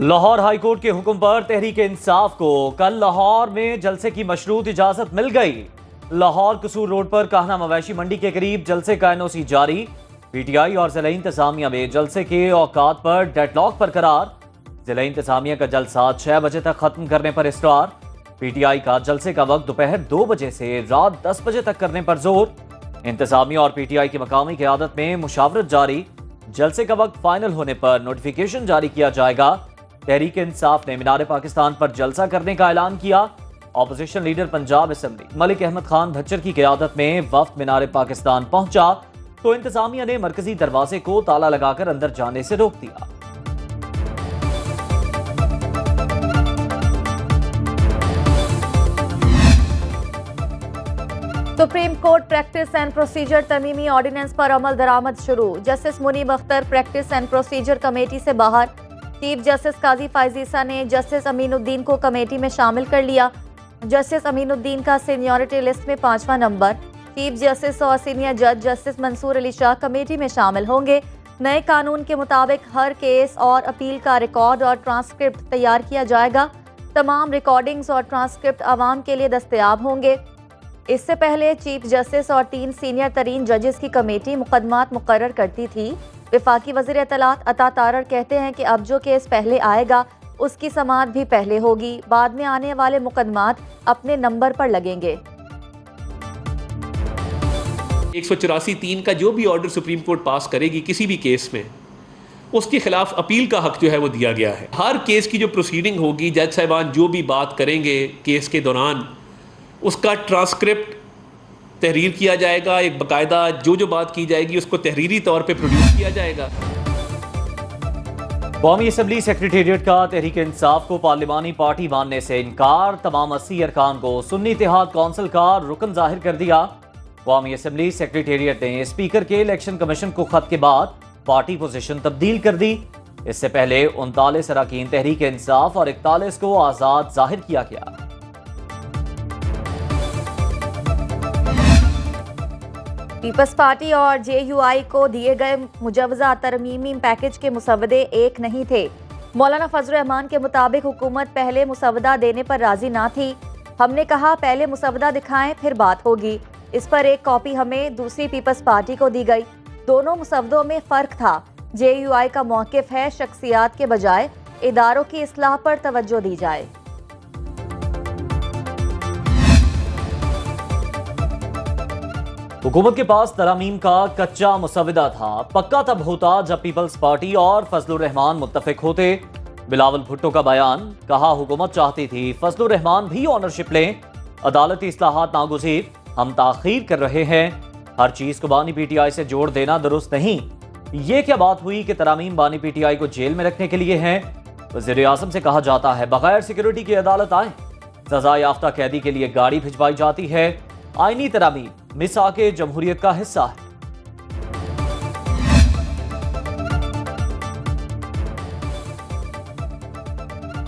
Lahore high court के हुक्म पर तहरीक इंसाफ को कल लाहौर में जलसे की मशरूत इजाजत मिल गई। लाहौर कसूर रोड पर काहना मवेशी मंडी के करीब जलसे का एनओसी जारी। पीटीआई और जिला इंतजामिया में जलसे के औकात पर डेडलॉक बरकरार। जिला इंतजामिया का जलसा 6 बजे तक खत्म करने पर इसरार। पीटीआई का जलसे का वक्त दोपहर 2 बजे से रात 10 बजे तक करने पर जोर। इंतजामिया और पीटीआई की मकामी क़यादत में मुशावरत जारी। जलसे का वक्त फाइनल होने पर नोटिफिकेशन जारी किया जाएगा। तहरीक इंसाफ ने मीनार पाकिस्तान पर जलसा करने का ऐलान किया। Opposition leader Punjab assembly Malik Ahmad Khan Bhachar की क़यादत में वफ्द मीनार पाकिस्तान पहुंचा तो इंतजामिया ने मरकजी दरवाजे को ताला लगाकर अंदर जाने से रोक दिया। Supreme court practice and procedure तरमीमी ऑर्डिनेंस पर अमल दरामद शुरू। Justice Munib Akhtar practice and procedure committee से बाहर। चीफ जस्टिस काजी फायजीसा ने जस्टिस अमीनुद्दीन को कमेटी में शामिल कर लिया। जस्टिस अमीनुद्दीन का सीनियरिटी लिस्ट में 5वां नंबर। चीफ जस्टिस और सीनियर जज जस्टिस मंसूर अली शाह कमेटी में शामिल होंगे। नए कानून के मुताबिक हर केस और अपील का रिकॉर्ड और ट्रांसक्रिप्ट तैयार किया जाएगा। तमाम रिकॉर्डिंग्स और ट्रांसक्रिप्ट आवाम के लिए दस्तयाब होंगे। इससे पहले चीफ जस्टिस और 3 सीनियर तरीन जजेस की कमेटी मुकदमात मुकर्रर करती थी। वफाकी वज़ीर इत्तलात अता तारर कहते हैं कि अब जो केस पहले आएगा उसकी समाअत भी पहले होगी। बाद में आने वाले मुकदमात अपने नंबर पर लगेंगे। 184(3) का जो भी ऑर्डर सुप्रीम कोर्ट पास करेगी किसी भी केस में, उसके खिलाफ अपील का हक जो है वो दिया गया है। हर केस की जो प्रोसीडिंग होगी, जज साहिबान जो भी बात करेंगे केस के दौरान, उसका ट्रांसक्रिप्ट तहरीर किया जाएगा। एक बाकायदा जो बात की जाएगी उसको तहरीरी तौर पे प्रोड्यूस किया जाएगा। कौमी असम्बली सेक्रेटेरिएट का तहरीक इंसाफ को पार्लिमानी पार्टी मानने से इनकार। तमाम 80 अरकान को सुन्नी इत्तेहाद कौंसिल का रुकन जाहिर कर दिया। कौमी असम्बली सेक्रेटेरिएट ने स्पीकर के इलेक्शन कमीशन को खत के बाद पार्टी पोजीशन तब्दील कर दी। इससे पहले 39 अरकान तहरीक इंसाफ और 41 को आज़ाद जाहिर किया गया। पीपल्स पार्टी और जेयूआई को दिए गए मुजवजा तरमीमी पैकेज के मुसवदे एक नहीं थे। मौलाना फजल रहमान के मुताबिक हुकूमत पहले मुसवदा देने पर राजी ना थी। हमने कहा पहले मुसवदा दिखाएं फिर बात होगी। इस पर एक कॉपी हमें, दूसरी पीपल्स पार्टी को दी गई। दोनों मुसवदों में फ़र्क था। जेयूआई का मौक़िफ़ है शख्सियात के बजाय इदारों की इस्लाह पर तवज्जो दी जाए। हुकूमत के पास तरमीम का कच्चा मुसवदा था, पक्का तब होता जब पीपल्स पार्टी और फजलुर रहमान मुत्तफिक होते। बिलावल भुट्टो का बयान, कहा हुकूमत चाहती थी फजलुर रहमान भी ओनरशिप लें। अदालती इस्लाहात नागुज़ीर, हम ताख़ीर कर रहे हैं। हर चीज़ को बानी पीटीआई से जोड़ देना दुरुस्त नहीं। ये क्या बात हुई कि तरामीम बानी पीटीआई को जेल में रखने के लिए हैं। वज़ीर आज़म से कहा जाता है बगैर सिक्योरिटी की अदालत आए। सजा याफ्ता कैदी के लिए गाड़ी भिजवाई जाती है। आईनी तरामीम मिसाके जमहूरियत का हिस्सा है।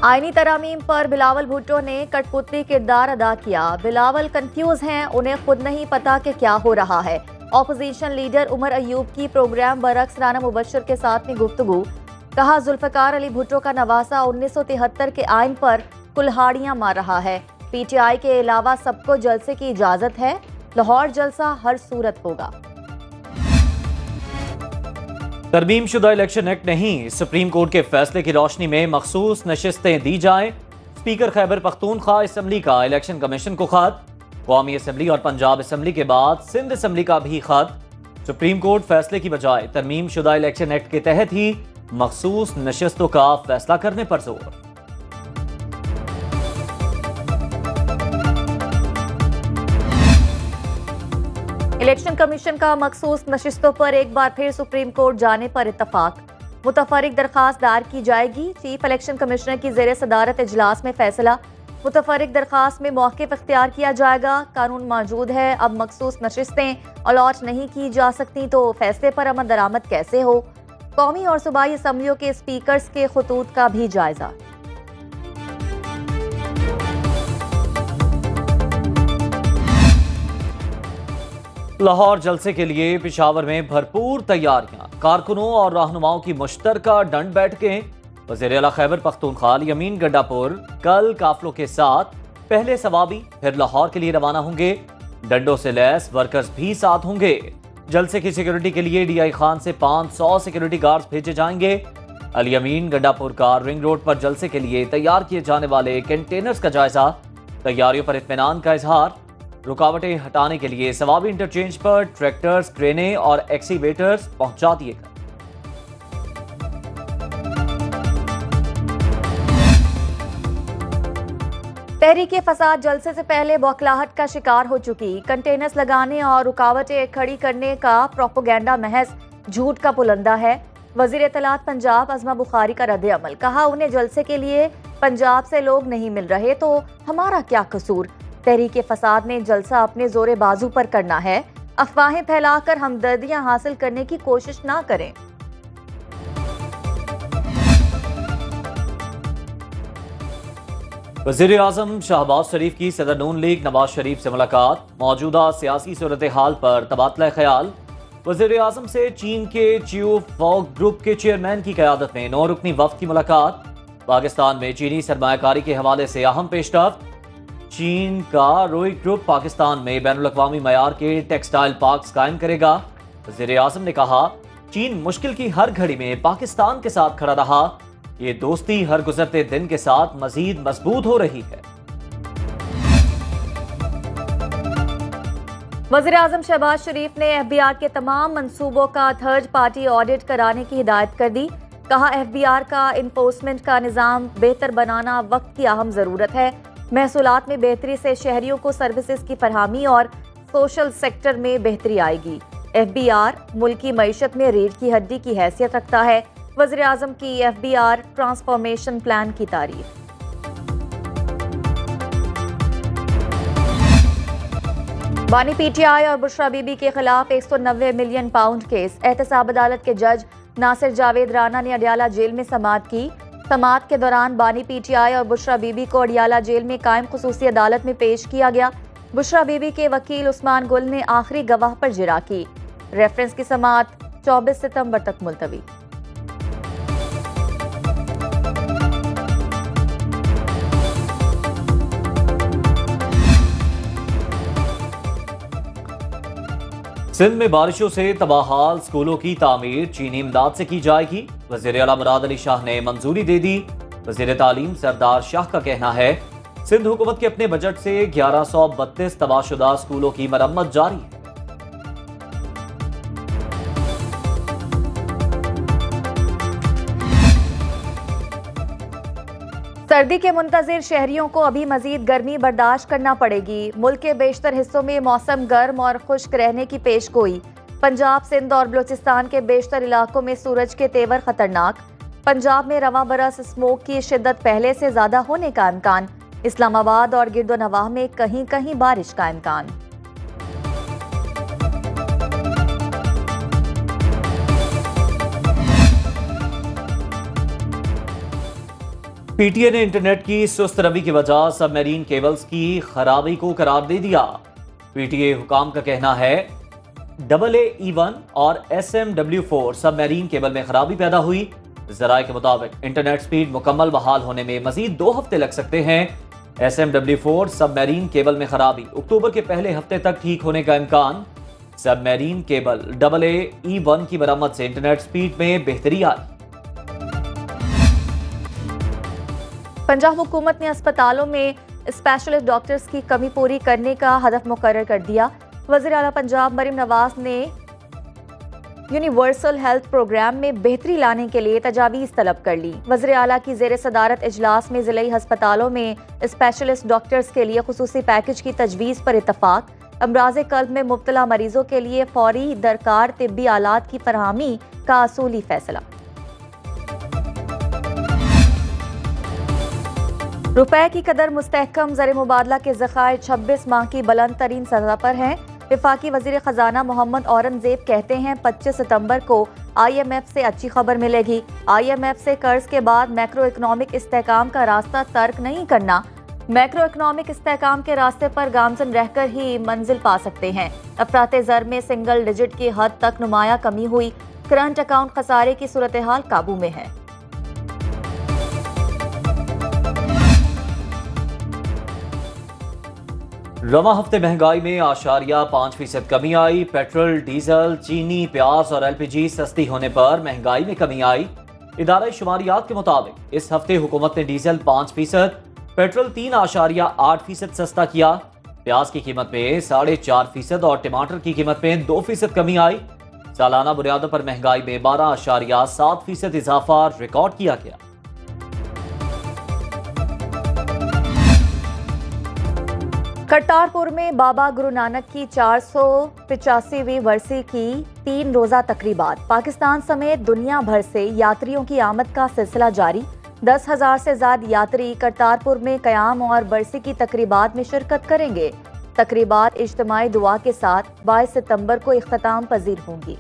आईनी तरामीम पर बिलावल भुट्टो ने कठपुतली किरदार अदा किया। बिलावल कंफ्यूज हैं, उन्हें खुद नहीं पता कि क्या हो रहा है। ऑपोजिशन लीडर उमर अयूब की प्रोग्राम बरक्स राना मुबशर के साथ में गुफ्तगू। कहा जुल्फकार अली भुट्टो का नवासा 1973 के आइन पर कुल्हाड़ियां मार रहा है। पीटीआई के अलावा सबको जलसे की इजाजत है। लाहौर जलसा हर सूरत होगा। तरमीम शुदा इलेक्शन एक्ट नहीं, सुप्रीम कोर्ट के फैसले की रोशनी में मखसूस नशिस्तें दी जाएं। स्पीकर खैबर पख्तूनख्वा असम्बली का इलेक्शन कमीशन को खत। कौमी असम्बली और पंजाब असम्बली के बाद सिंध असम्बली का भी खत। सुप्रीम कोर्ट फैसले की बजाय तरमीम शुदा इलेक्शन एक्ट के तहत ही मखसूस नशिस्तों का फैसला करने पर जोर। इलेक्शन कमीशन का मखसूस नशिस्तों पर एक बार फिर सुप्रीम कोर्ट जाने पर इत्तफाक। मुतफरिक दरखास्त दायर की जाएगी। चीफ इलेक्शन कमिश्नर की ज़ेर सदारत इजलास में फैसला। मुतफरिक दरखास्त में मौक़िफ़ इख्तियार किया जाएगा। कानून मौजूद है, अब मखसूस नशिस्तें अलॉट नहीं की जा सकती तो फैसले पर अमल दरामद कैसे हो। कौमी और सूबाई असम्बलियों के स्पीकर्स के खतूत का भी जायजा। लाहौर जलसे के लिए पेशावर में भरपूर तैयारियां। कारकुनों और रहनुमाओं की मुश्तरका दंड बैठकें। वज़ीर आला खैबर पख्तूनख्वा यमीन गंडापुर कल काफिलों के साथ पहले सवाबी फिर लाहौर के लिए रवाना होंगे। डंडों से लैस वर्कर्स भी साथ होंगे। जलसे की सिक्योरिटी के लिए डीआई खान से 500 सिक्योरिटी गार्ड्स भेजे जाएंगे। अल यमीन गंडापुर का रिंग रोड पर जलसे के लिए तैयार किए जाने वाले कंटेनर्स का जायजा, तैयारियों पर इत्मीनान का इजहार। रुकावटें हटाने के लिए सवाबी इंटरचेंज पर ट्रैक्टर्स, क्रेनें और एक्सीवेटर्स पहुंचा दिए गए। तहरीक फसाद जलसे से पहले बौखलाहट का शिकार हो चुकी। कंटेनर्स लगाने और रुकावटें खड़ी करने का प्रोपोगेंडा महज झूठ का पुलंदा है। वजीर इत्तलात पंजाब अज़मा बुखारी का रद्द अमल, कहा उन्हें जलसे के लिए पंजाब से लोग नहीं मिल रहे तो हमारा क्या कसूर। तहरीक फसाद ने जलसा अपने जोरे बाजू पर करना है। अफवाहें फैलाकर हमदर्दियां हासिल करने की कोशिश ना करें। वज़ीर आज़म शहबाज शरीफ की सदर नून लीग नवाज शरीफ से मुलाकात, मौजूदा सियासी सूरत हाल पर तबादला ख्याल। वज़ीर आज़म से चीन के चियो फॉग ग्रुप के चेयरमैन की क़यादत में 9 रुकनी वफ़द की मुलाकात। पाकिस्तान में चीनी सरमायाकारी के हवाले से अहम पेशरफ्त। चीन का रोई ग्रुप पाकिस्तान में बैनुल अक़वामी मयार के टेक्सटाइल पार्क्स कायम करेगा। वज़ीर आज़म ने कहा, चीन मुश्किल की हर घड़ी में पाकिस्तान के साथ खड़ा रहा। ये दोस्ती हर गुजरते दिन के साथ मजीद मजबूत हो रही है। वज़ीर आज़म शहबाज शरीफ ने FBI के तमाम मंसूबों का थर्ड पार्टी ऑडिट कराने की हिदायत कर दी। कहा, FBI का इन्फोर्समेंट का निज़ाम बेहतर बनाना वक्त की अहम ज़रूरत है। महसूलात में बेहतरी से शहरियों को सर्विसेज की फरहमी और सोशल सेक्टर में बेहतरी आएगी। FBI मुल्क की मईशत में रीढ़ की हड्डी की हैसियत रखता है। वज़ीर आज़म की FBI ट्रांसफॉर्मेशन प्लान की तारीफ। बानी PTI और बुशरा बीबी के खिलाफ 190 मिलियन पाउंड केस। एहतसाब अदालत के जज नासिर जावेद राना ने अडियाला जेल में समाअत की। समाअत के दौरान बानी PTI और बुशरा बीबी को अडियाला जेल में कायम खुसूसी अदालत में पेश किया गया। बुशरा बीबी के वकील उस्मान गुल ने आखिरी गवाह पर जिरा की। रेफरेंस की समाअत 24 सितंबर तक मुलतवी। सिंध में बारिशों से तबाहाल स्कूलों की तामीर चीनी इमदाद से की जाएगी। वज़ीर आला मुराद अली शाह ने मंजूरी दे दी। वज़ीर तालीम सरदार शाह का कहना है, सिंध हुकूमत के अपने बजट से 1132 तबाहशुदा स्कूलों की मरम्मत जारी है। सर्दी के मुंतज़िर शहरियों को अभी मजीद गर्मी बर्दाश्त करना पड़ेगी। मुल्क के बेशतर हिस्सों में मौसम गर्म और खुश्क रहने की पेशगोई। पंजाब, सिंध और बलूचिस्तान के बेशतर इलाकों में सूरज के तेवर खतरनाक। पंजाब में रवां बरस स्मोक की शिद्दत पहले से ज्यादा होने का इम्कान। इस्लामाबाद और गिरदोनवाह में कहीं कहीं बारिश का इम्कान। पीटीए ने इंटरनेट की सुस्त रवि की वजह सबमरीन केबल्स की खराबी को करार दे दिया। पीटीए हुकाम का कहना है, AA-E1 और SMW4 सबमरीन केबल में खराबी पैदा हुई। जराये के मुताबिक इंटरनेट स्पीड मुकम्मल बहाल होने में मजीद 2 हफ्ते लग सकते हैं। SMW4 सबमरीन केबल में खराबी अक्टूबर के पहले हफ्ते तक ठीक होने का इम्कान। सबमरीन केबल AA-E1 की मरम्मत से इंटरनेट स्पीड में बेहतरी आई। पंजाब हुकूमत ने अस्पतालों में स्पेशलिस्ट डॉक्टर्स की कमी पूरी करने का हदफ मुकर्रर कर दिया। वज़ीर आला पंजाब मरीम नवाज ने यूनिवर्सल हेल्थ प्रोग्राम में बेहतरी लाने के लिए तजावीज़ तलब कर ली। वज़ीर आला की ज़ेर सदारत इजलास में ज़िले अस्पतालों में स्पेशलिस्ट डॉक्टर्स के लिए खुसूसी पैकेज की तजवीज़ पर इत्तफाक। अमराज़े कल्ब में मुब्तला मरीजों के लिए फौरी दरकार तिब्बी आलात की फरहमी का असूली फैसला। रुपए की कदर मुस्तहकम, ज़र मुबादला के ज़खायर 26 माह की बुलंद तरीन सतह पर हैं। वफाकी वज़ीर ख़जाना मोहम्मद औरंगज़ेब कहते हैं 25 सितंबर को IMF से अच्छी खबर मिलेगी। IMF से कर्ज के बाद मैक्रो इकनॉमिक इस्तेहकाम का रास्ता तर्क नहीं करना। मैक्रो इकनॉमिक इस्तेहकाम के रास्ते पर गामजन रहकर ही मंजिल पा सकते हैं। अफराते ज़र में सिंगल डिजिट की हद तक नुमाया कमी हुई। करंट अकाउंट खसारे की सूरत हाल काबू में है। रवा हफ्ते महंगाई में 8.5% कमी आई। पेट्रोल, डीजल, चीनी, प्याज और एलपीजी सस्ती होने पर महंगाई में कमी आई। इदारा शुमारियात के मुताबिक इस हफ्ते हुकूमत ने डीजल 5%, पेट्रोल 3.8% सस्ता किया। प्याज की कीमत में 4.5% और टमाटर की कीमत में 2% कमी आई। सालाना बुनियादों पर महंगाई में 12.7% इजाफा रिकॉर्ड किया गया। करतारपुर में बाबा गुरु नानक की 485वीं बरसी की 3 रोजा तकरीबात। पाकिस्तान समेत दुनिया भर से यात्रियों की आमद का सिलसिला जारी। 10,000 से ज्यादा यात्री करतारपुर में क़याम और बरसी की तकरीबात में शिरकत करेंगे। तकरीबात इज्तिमाई दुआ के साथ 22 सितंबर को इख्तिताम पजीर होंगी।